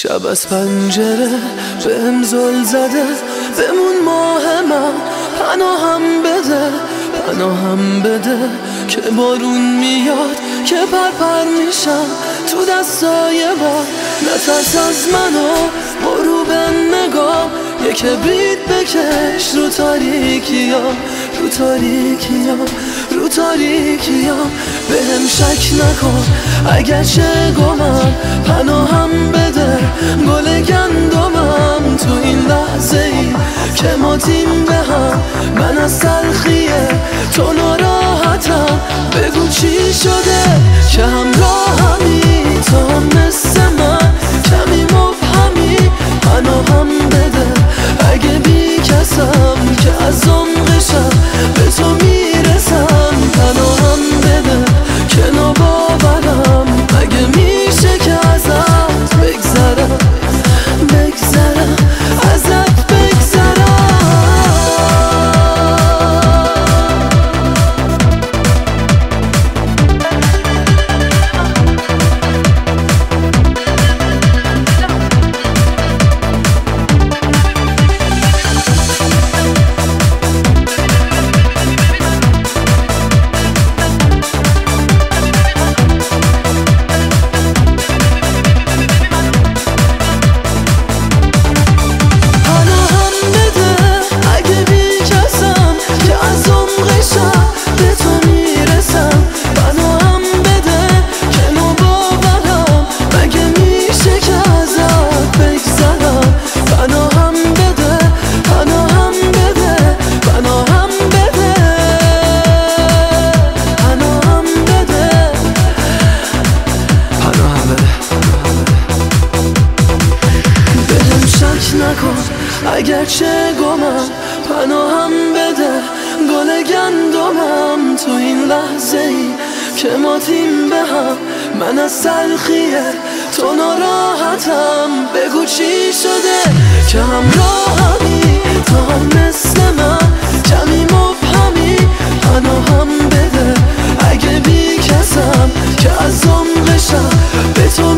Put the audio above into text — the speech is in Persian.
شب از پنجره بهم زل زده، بمون ماه من، پناهم بده که بارون میاد، که پرپر میشم تو دستای باد. نترس از منو، برو به نگاه، یک کبریت بکش رو تاریکیام، رو تاریکیام. بهم شک نکن اگر چه گمم، پناهم بده گل گندمم. تو این لحظه ای که ما تیم به هم، من از تلخیه تو ناراحتم. بگو چی شده که همراهمی، تو هم مثل من کمی مبهمی. پناهم بده اگه بی کسم، که از عمقشم به تو میرسم. پناهم بده که ناباورم، مگه میشه که ازت بگذرم ازت بگذرم. اگر چه گمم، پناهم بده گل گندمم. تو این لحظه ای که ما تیم به هم، من از تلخیه تو ناراحتم. بگو چی شده که همراهمی، تو هم مثل من کمی مبهمی. پناهم بده اگه بی کسم، که از عمقشم به تو